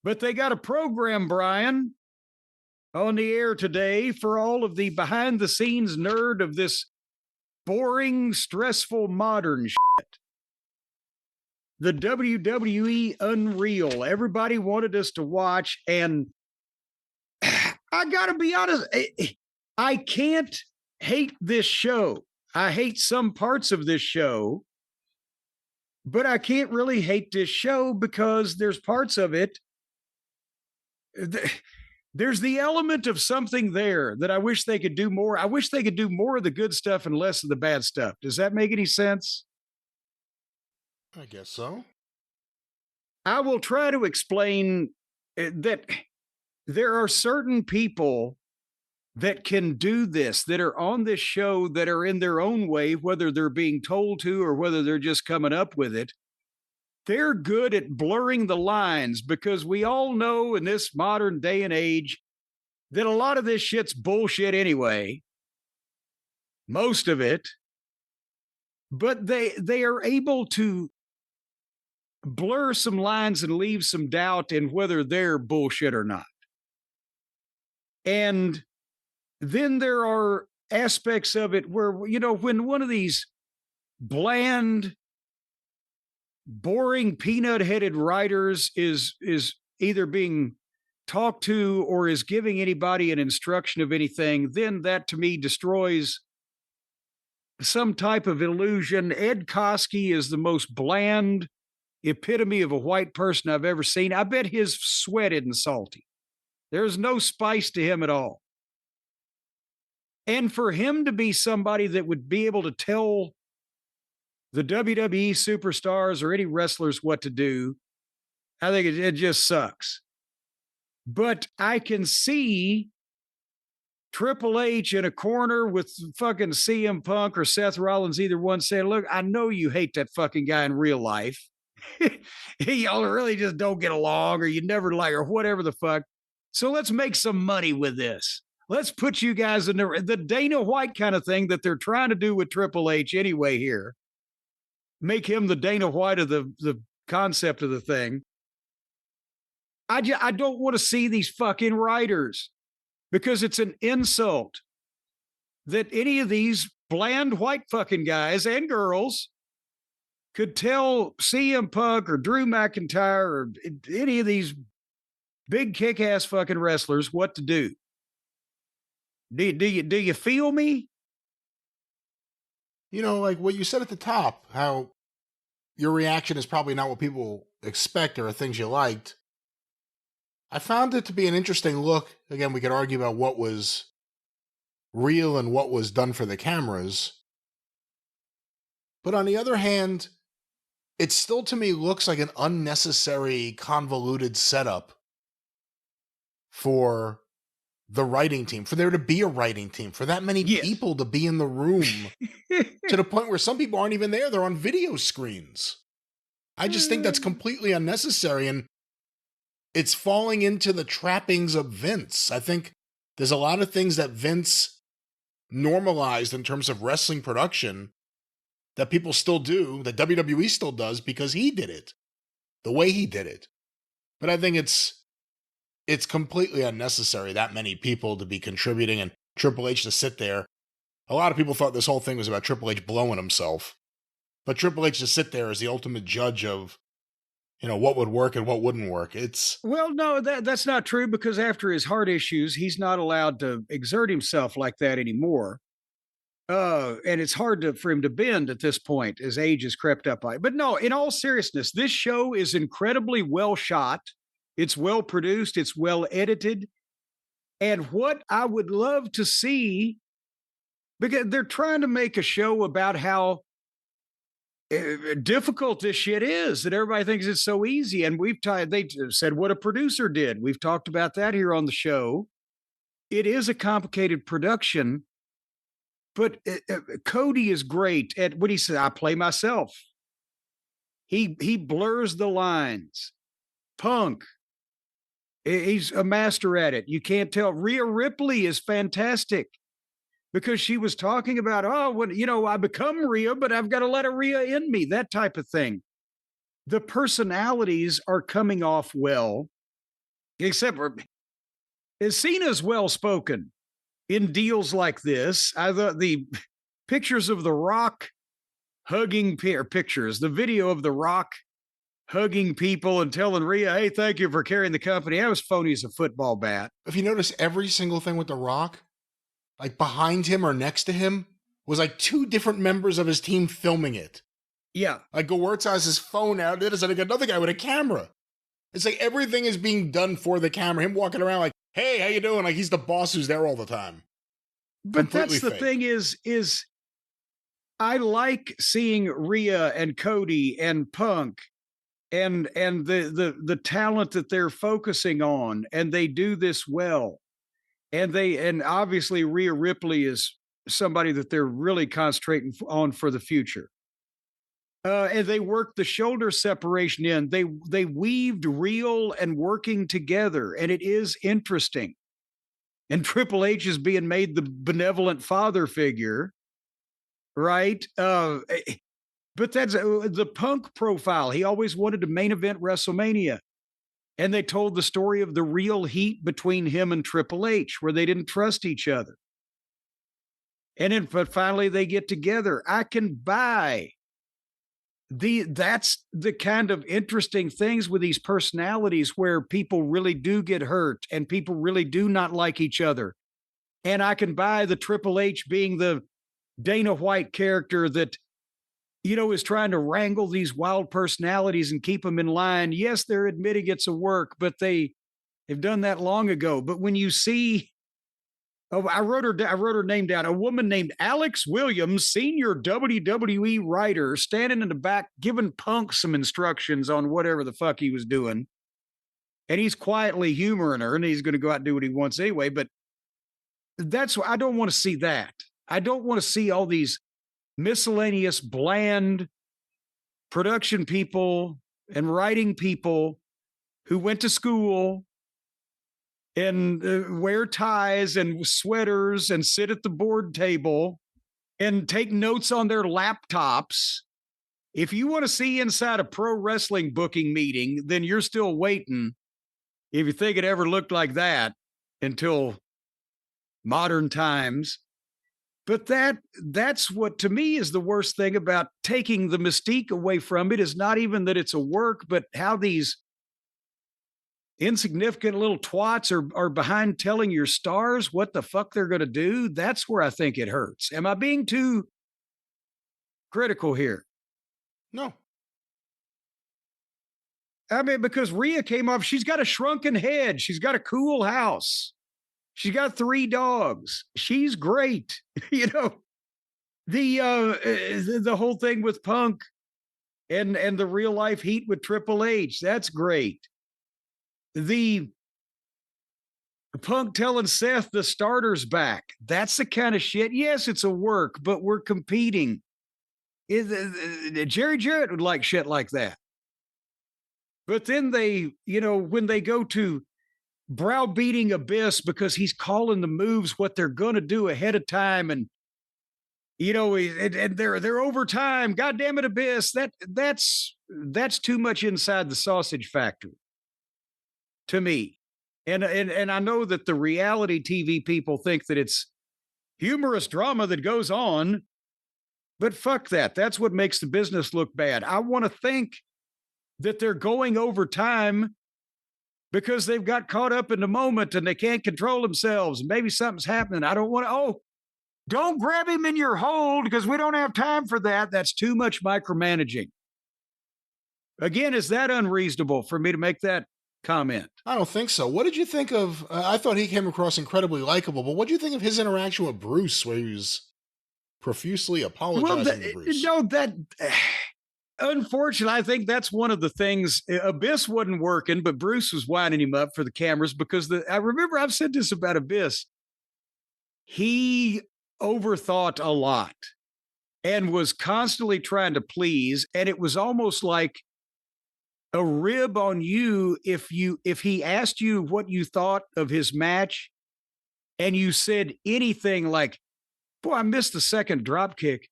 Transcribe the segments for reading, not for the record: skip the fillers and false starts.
But they got a program, Brian, on the air today for all of the behind the scenes nerd of this boring, stressful modern shit. The WWE Unreal. Everybody wanted us to watch, and I gotta be honest, I can't hate this show. I hate some parts of this show, but I can't really hate this show because there's parts of it. There's the element of something there that I wish they could do more. I wish they could do more of the good stuff and less of the bad stuff. Does that make any sense? I guess so. I will try to explain that there are certain people that can do this, that are on this show, that are in their own way, whether they're being told to or whether they're just coming up with it. They're good at blurring the lines because we all know in this modern day and age that a lot of this shit's bullshit anyway, most of it. But they are able to blur some lines and leave some doubt in whether they're bullshit or not. And then there are aspects of it where, you know, when one of these bland, boring, peanut-headed writers is either being talked to or is giving anybody an instruction of anything, then that to me destroys some type of illusion. Ed Koskey is the most bland epitome of a white person I've ever seen. I bet his sweat isn't salty. There's no spice to him at all. And for him to be somebody that would be able to tell the WWE superstars or any wrestlers what to do, I think it just sucks. But I can see Triple H in a corner with fucking CM Punk or Seth Rollins, either one, saying, look, I know you hate that fucking guy in real life. Y'all really just don't get along, or you never like, or whatever the fuck. So let's make some money with this. Let's put you guys in the Dana White kind of thing that they're trying to do with Triple H anyway here. Make him the Dana White of the concept of the thing. I don't want to see these fucking writers because it's an insult that any of these bland white fucking guys and girls could tell CM Punk or Drew McIntyre or any of these big kick-ass fucking wrestlers what to do. Do you feel me? You know, like what you said at the top, how your reaction is probably not what people expect or things you liked. I found it to be an interesting look. Again, we could argue about what was real and what was done for the cameras. But on the other hand, it still to me looks like an unnecessary, convoluted setup for the writing team, for there to be a writing team, for that many people to be in the room to the point where some people aren't even there. They're on video screens. I just think that's completely unnecessary. And it's falling into the trappings of Vince. I think there's a lot of things that Vince normalized in terms of wrestling production that people still do, that WWE still does because he did it, the way he did it. But I think it's completely unnecessary, that many people to be contributing and Triple H to sit there. A lot of people thought this whole thing was about Triple H blowing himself. But Triple H to sit there as the ultimate judge of, you know, what would work and what wouldn't work. Well, no, that's not true because after his heart issues, he's not allowed to exert himself like that anymore. And it's hard for him to bend at this point as age has crept up. But no, in all seriousness, this show is incredibly well shot. It's well produced. It's well edited. And what I would love to see, because they're trying to make a show about how difficult this shit is, that everybody thinks it's so easy. And they said what a producer did. We've talked about that here on the show. It is a complicated production, but Cody is great at what he said. I play myself. He blurs the lines. Punk, he's a master at it. You can't tell. Rhea Ripley is fantastic because she was talking about, I become Rhea, but I've got to let a Rhea in me, that type of thing. The personalities are coming off well. Except for Cena's well spoken in deals like this. I thought the pictures of The Rock hugging pictures, the video of The Rock hugging people and telling Rhea, hey, thank you for carrying the company. That was phony as a football bat. If you notice, every single thing with The Rock, like behind him or next to him, was like two different members of his team filming it. Yeah. Like Gewurz has his phone out. There's like another guy with a camera. It's like everything is being done for the camera. Him walking around like, hey, how you doing? Like he's the boss who's there all the time. But Completely that's the fake. thing is I like seeing Rhea and Cody and Punk and the talent that they're focusing on, and they do this well. And obviously Rhea Ripley is somebody that they're really concentrating on for the future. And they worked the shoulder separation in. They weaved real and working together, and it is interesting. And Triple H is being made the benevolent father figure, right? But that's the Punk profile. He always wanted to main event WrestleMania. And they told the story of the real heat between him and Triple H, where they didn't trust each other. And then but finally they get together. I can buy that's the kind of interesting things with these personalities where people really do get hurt and people really do not like each other. And I can buy the Triple H being the Dana White character that, is trying to wrangle these wild personalities and keep them in line. Yes, they're admitting it's a work, but they've done that long ago. But when you see, I wrote her name down. A woman named Alex Williams, senior WWE writer, standing in the back, giving Punk some instructions on whatever the fuck he was doing. And he's quietly humoring her, and he's going to go out and do what he wants anyway. But I don't want to see that. I don't want to see all these miscellaneous, bland production people and writing people who went to school and wear ties and sweaters and sit at the board table and take notes on their laptops. If you want to see inside a pro wrestling booking meeting, then you're still waiting. If you think it ever looked like that until modern times. But that's what to me is the worst thing about taking the mystique away from it is not even that it's a work, but how these insignificant little twats are behind telling your stars what the fuck they're going to do. That's where I think it hurts. Am I being too critical here? No. I mean, because Rhea came off, she's got a shrunken head. She's got a cool house. She's got 3 dogs. She's great. The whole thing with Punk and the real life heat with Triple H. That's great. The Punk telling Seth the starter's back. That's the kind of shit. Yes, it's a work, but we're competing. Jerry Jarrett would like shit like that. But then when they go to browbeating Abyss because he's calling the moves what they're going to do ahead of time, and and they're over time. God damn it, Abyss! That's too much inside the sausage factory to me. And I know that the reality TV people think that it's humorous drama that goes on, but fuck that. That's what makes the business look bad. I want to think that they're going over time because they've got caught up in the moment and they can't control themselves. Maybe something's happening. I don't want to, don't grab him in your hold because we don't have time for that. That's too much micromanaging. Again, is that unreasonable for me to make that comment? I don't think so. What did you think of, I thought he came across incredibly likable, but what did you think of his interaction with Bruce where he was profusely apologizing to Bruce? Unfortunately, I think that's one of the things. Abyss wasn't working, but Bruce was winding him up for the cameras because I remember I've said this about Abyss. He overthought a lot and was constantly trying to please. And it was almost like a rib on you if he asked you what you thought of his match and you said anything like, boy, I missed the second drop kick.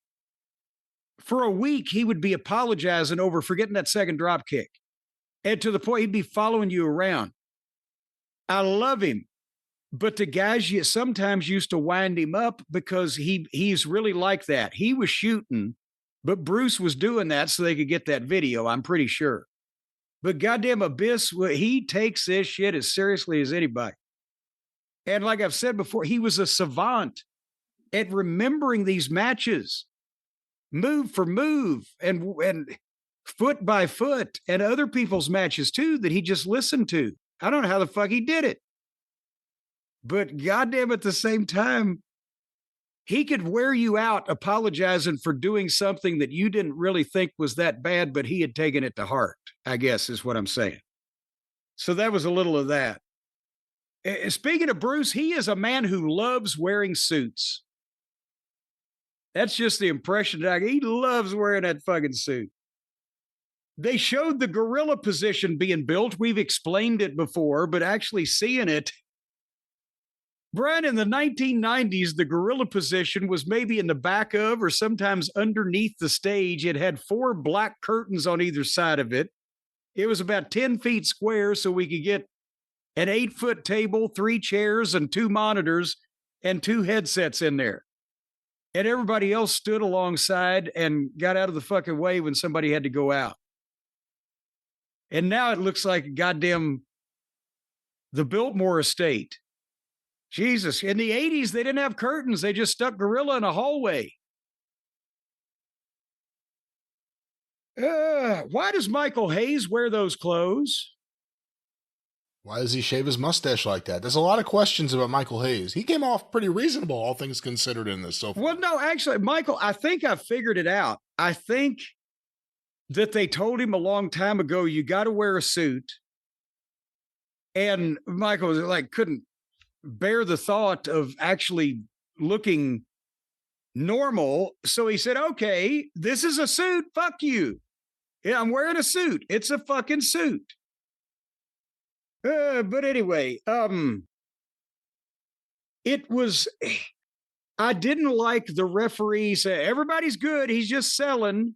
For a week, he would be apologizing over forgetting that second drop kick. And to the point, he'd be following you around. I love him. But the guys sometimes used to wind him up because he's really like that. He was shooting, but Bruce was doing that so they could get that video, I'm pretty sure. But goddamn Abyss, he takes this shit as seriously as anybody. And like I've said before, he was a savant at remembering these matches, move for move, and foot by foot, and other people's matches too that he just listened to. I don't know how the fuck he did it. But goddamn, at the same time, he could wear you out apologizing for doing something that you didn't really think was that bad, but he had taken it to heart, I guess is what I'm saying. So that was a little of that. Speaking of Bruce, he is a man who loves wearing suits. That's just the impression that he loves wearing that fucking suit. They showed the gorilla position being built. We've explained it before, but actually seeing it, Brian, in the 1990s, the gorilla position was maybe in the back of or sometimes underneath the stage. It had 4 black curtains on either side of it. It was about 10 feet square, so we could get an 8-foot table, 3 chairs, and 2 monitors, and 2 headsets in there. And everybody else stood alongside and got out of the fucking way when somebody had to go out. And now it looks like goddamn the Biltmore estate. Jesus, in the 80s, they didn't have curtains. They just stuck gorilla in a hallway. Why does Michael Hayes wear those clothes? Why does he shave his mustache like that? There's a lot of questions about Michael Hayes. He came off pretty reasonable, all things considered, in this so far. Well, no, actually, Michael, I think I figured it out. I think that they told him a long time ago, you got to wear a suit. And Michael was like, couldn't bear the thought of actually looking normal. So he said, okay, this is a suit. Fuck you. Yeah, I'm wearing a suit. It's a fucking suit. But anyway, it was, I didn't like the referee say, everybody's good. He's just selling.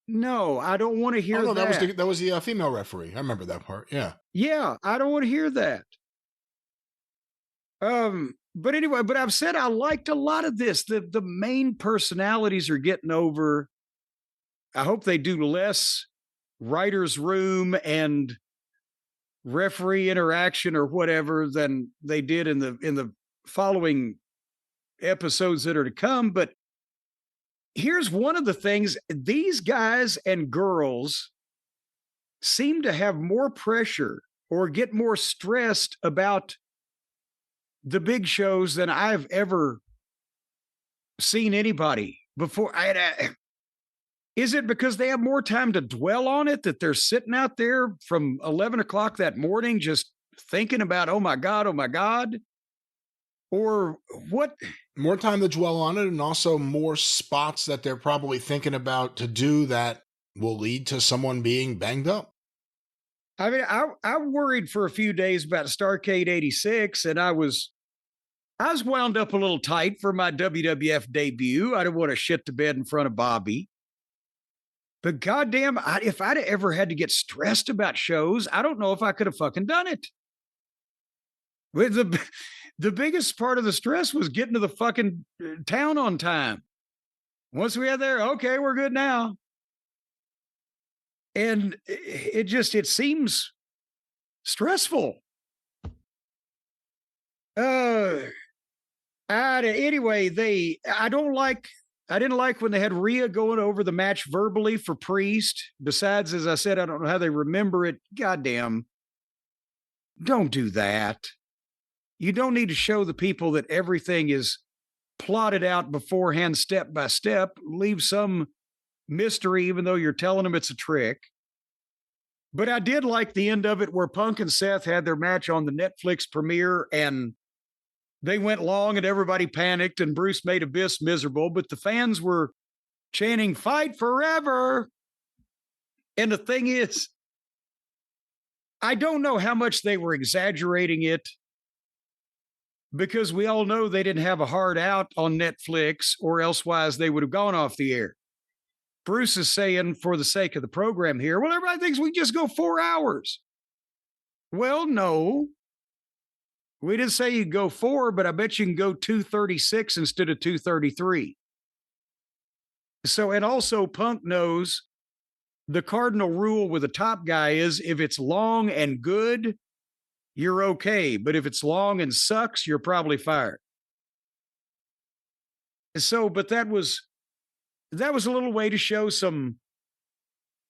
No, I don't want to hear that. That was the female referee. I remember that part. Yeah. Yeah, I don't want to hear that. But anyway, but I've said I liked a lot of this. The main personalities are getting over. I hope they do less writer's room and referee interaction or whatever than they did in the following episodes that are to come. But here's one of the things: these guys and girls seem to have more pressure or get more stressed about the big shows than I've ever seen anybody before. Is it because they have more time to dwell on it, that they're sitting out there from 11 o'clock that morning just thinking about, oh my God? Or what? More time to dwell on it, and also more spots that they're probably thinking about to do that will lead to someone being banged up. I mean, I worried for a few days about Starrcade 86, and I was wound up a little tight for my WWF debut. I didn't want to shit the bed in front of Bobby. But goddamn, if I'd ever had to get stressed about shows, I don't know if I could have fucking done it. The biggest part of the stress was getting to the fucking town on time. Once we had there, okay, we're good now. And it seems stressful. Anyway, I didn't like when they had Rhea going over the match verbally for Priest. Besides, as I said, I don't know how they remember it. Goddamn. Don't do that. You don't need to show the people that everything is plotted out beforehand, step by step. Leave some mystery, even though you're telling them it's a trick. But I did like the end of it where Punk and Seth had their match on the Netflix premiere, and they went long and everybody panicked and Bruce made Abyss miserable, but the fans were chanting, "Fight forever." And the thing is, I don't know how much they were exaggerating it, because we all know they didn't have a hard out on Netflix, or elsewise they would have gone off the air. Bruce is saying, for the sake of the program here, well, everybody thinks we just go 4 hours. Well, no. We didn't say you go 4, but I bet you can go 236 instead of 233. So, and also Punk knows the cardinal rule with a top guy is if it's long and good, you're okay. But if it's long and sucks, you're probably fired. So, but that was a little way to show some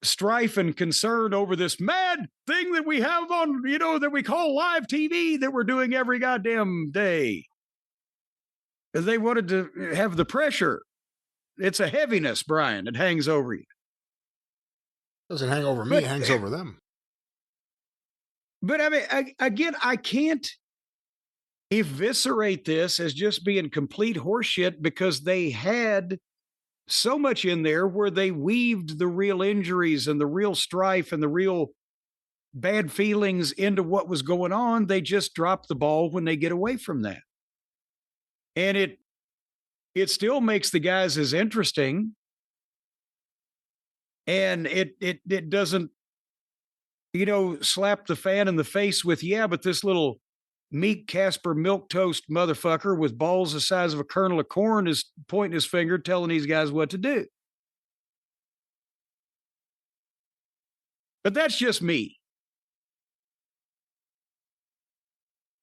strife and concern over this mad thing that we have on, that we call live TV that we're doing every goddamn day. They wanted to have the pressure. It's a heaviness, Brian. It hangs over you. Doesn't hang over me, it hangs over them. But I mean, again, I can't eviscerate this as just being complete horseshit because they had so much in there where they weaved the real injuries and the real strife and the real bad feelings into what was going on. They just drop the ball when they get away from that. And it still makes the guys as interesting. And it doesn't, slap the fan in the face with, yeah, but this little meek Casper milquetoast motherfucker with balls the size of a kernel of corn is pointing his finger, telling these guys what to do. But that's just me.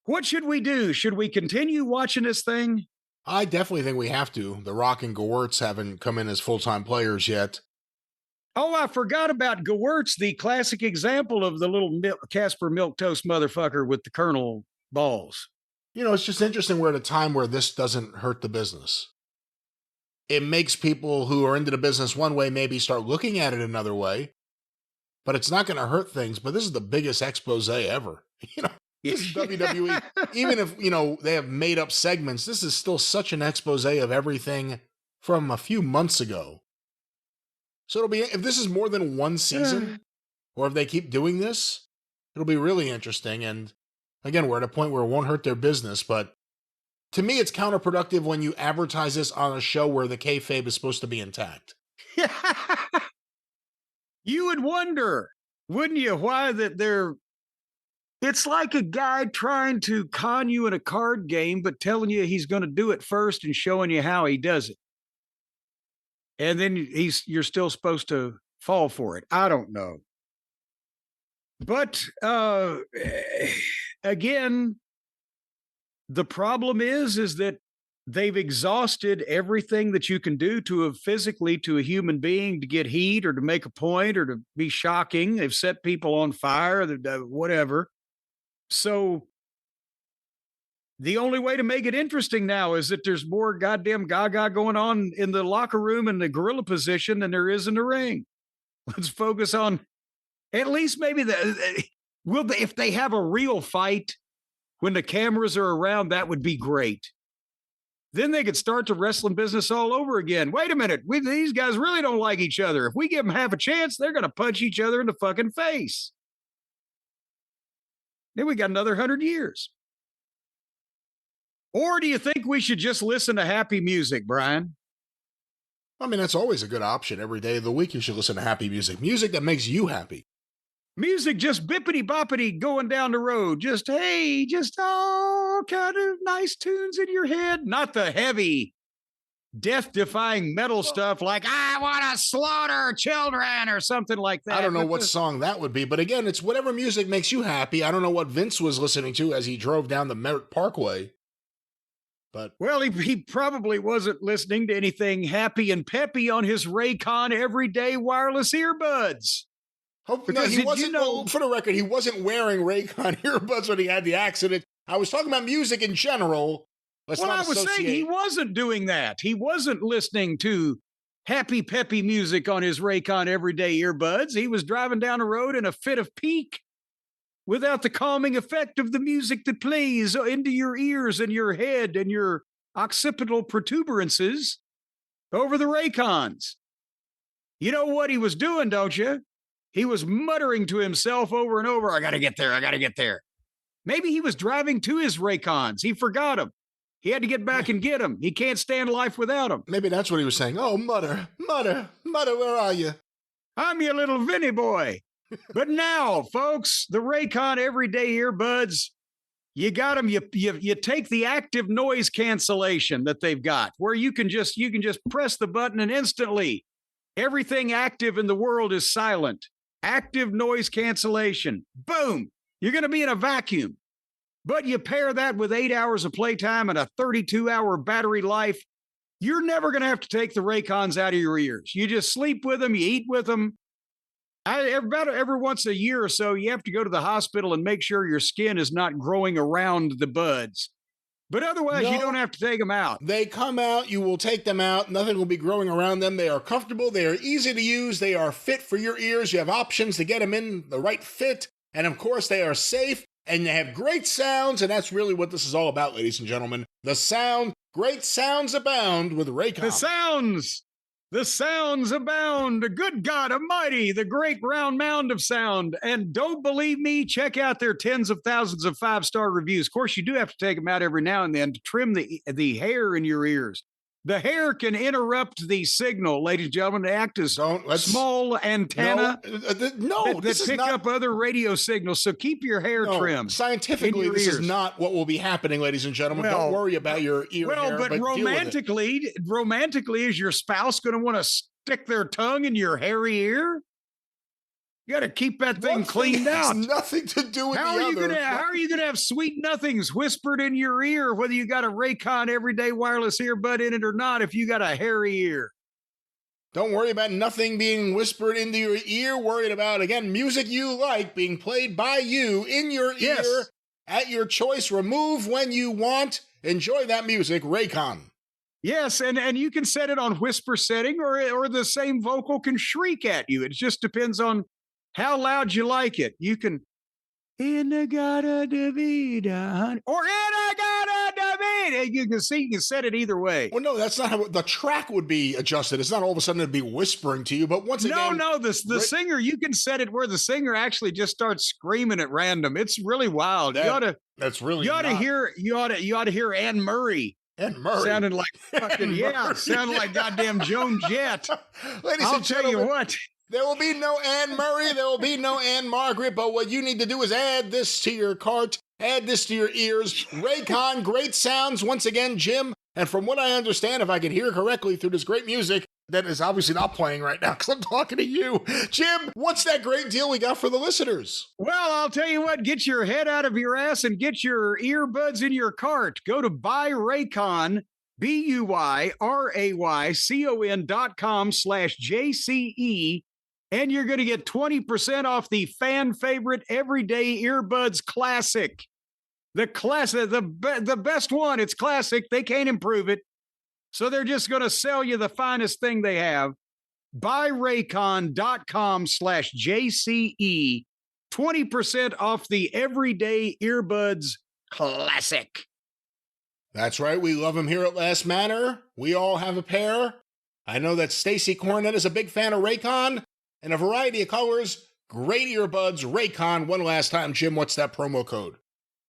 What should we do? Should we continue watching this thing? I definitely think we have to. The Rock and Gewurz haven't come in as full-time players yet. Oh, I forgot about Gewurz, the classic example of the little Casper milquetoast motherfucker with the kernel balls. It's just interesting we're at a time where this doesn't hurt the business. It makes people who are into the business one way maybe start looking at it another way, but it's not going to hurt things. But this is the biggest expose ever. This is WWE. Even if, they have made up segments, this is still such an expose of everything from a few months ago. So it'll be, if this is more than one season, or if they keep doing this, it'll be really interesting. And again, we're at a point where it won't hurt their business, but to me, it's counterproductive when you advertise this on a show where the kayfabe is supposed to be intact. You would wonder, wouldn't you, why that they're... It's like a guy trying to con you in a card game, but telling you he's going to do it first and showing you how he does it. And then you're still supposed to fall for it. I don't know. But again, the problem is that they've exhausted everything that you can do physically to a human being to get heat or to make a point or to be shocking. They've set people on fire, whatever. So the only way to make it interesting now is that there's more goddamn gaga going on in the locker room and the gorilla position than there is in the ring. Let's focus on at least maybe if they have a real fight when the cameras are around, that would be great. Then they could start the wrestling business all over again. Wait a minute. These guys really don't like each other. If we give them half a chance, they're going to punch each other in the fucking face. Then we got another 100 years. Or do you think we should just listen to happy music, Brian? I mean, that's always a good option. Every day of the week, you should listen to happy music. Music that makes you happy. Music just bippity-boppity going down the road. Just all kind of nice tunes in your head. Not the heavy, death-defying metal stuff like, I want to slaughter children or something like that. I don't know what song that would be. But again, it's whatever music makes you happy. I don't know what Vince was listening to as he drove down the Merritt Parkway. But well, he probably wasn't listening to anything happy and peppy on his Raycon everyday wireless earbuds. He wasn't, for the record, he wasn't wearing Raycon earbuds when he had the accident. I was talking about music in general. I was saying he wasn't doing that. He wasn't listening to happy, peppy music on his Raycon everyday earbuds. He was driving down the road in a fit of pique without the calming effect of the music that plays into your ears and your head and your occipital protuberances over the Raycons. You know what he was doing, don't you? He was muttering to himself over and over, I got to get there, I got to get there. Maybe he was driving to his Raycons. He forgot them. He had to get back and get them. He can't stand life without them. Maybe that's what he was saying. Oh, mother, where are you? I'm your little Vinny boy. But now, folks, the Raycon everyday earbuds, You got them. You take the active noise cancellation that they've got, where you can just press the button and instantly everything active in the world is silent. Active noise cancellation. Boom. You're going to be in a vacuum. But you pair that with 8 hours of playtime and a 32-hour battery life, you're never going to have to take the Raycons out of your ears. You just sleep with them, you eat with them. About every once a year or so, you have to go to the hospital and make sure your skin is not growing around the buds. But otherwise, you don't have to take them out. They come out, you will take them out, nothing will be growing around them. They are comfortable, they are easy to use, they are fit for your ears. You have options to get them in the right fit. And of course, they are safe and they have great sounds. And that's really what this is all about, ladies and gentlemen. The sound, great sounds abound with Raycon. The sounds abound. Good God Almighty, the great round mound of sound. And don't believe me, check out their tens of thousands of 5-star reviews. Of course, you do have to take them out every now and then to trim the hair in your ears. The hair can interrupt the signal, ladies and gentlemen, to act as small antenna that pick up other radio signals. So keep your hair trimmed. Scientifically, this is not what will be happening, ladies and gentlemen. Don't worry about your ear hair. But romantically, is your spouse going to want to stick their tongue in your hairy ear? You got to keep that thing cleaned out. Nothing to do with how are you gonna have sweet nothings whispered in your ear, whether you got a Raycon everyday wireless earbud in it or not, if you got a hairy ear? Don't worry about nothing being whispered into your ear. Worried about, again, music you like being played by you in your ear at your choice. Remove when you want. Enjoy that music, Raycon. Yes, and you can set it on whisper setting, or the same vocal can shriek at you. It just depends on how loud you like it. You can, In-a-gada-da-vida, or In-a-gada-da-vida. You can set it either way. Well, no, that's not how the track would be adjusted. It's not all of a sudden it'd be whispering to you, but once again... No, the singer, you can set it where the singer actually just starts screaming at random. It's really wild. You ought to hear Anne Murray. Anne Murray. Sounded like fucking, sounded like goddamn Joan Jett. Ladies and gentlemen, tell you what. There will be no Anne Murray, there will be no Anne Margaret, but what you need to do is add this to your cart, add this to your ears. Raycon, great sounds once again, Jim. And from what I understand, if I can hear correctly through this great music that is obviously not playing right now because I'm talking to you, Jim, what's that great deal we got for the listeners? Well, I'll tell you what, get your head out of your ass and get your earbuds in your cart. Go to buyraycon, BUYRAYCON.com/JCE. And you're going to get 20% off the fan favorite Everyday Earbuds Classic. The classic, the best one. It's classic. They can't improve it. So they're just going to sell you the finest thing they have. Buyraycon.com/JCE. 20% off the Everyday Earbuds Classic. That's right. We love them here at Last Manor. We all have a pair. I know that Stacy Cornette is a big fan of Raycon. In a variety of colors, great earbuds, Raycon. One last time, Jim, what's that promo code?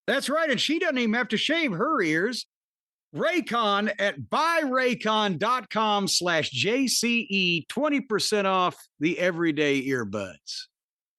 That's right, and she doesn't even have to shave her ears. Raycon at buyraycon.com/JCE, 20% off the Everyday Earbuds.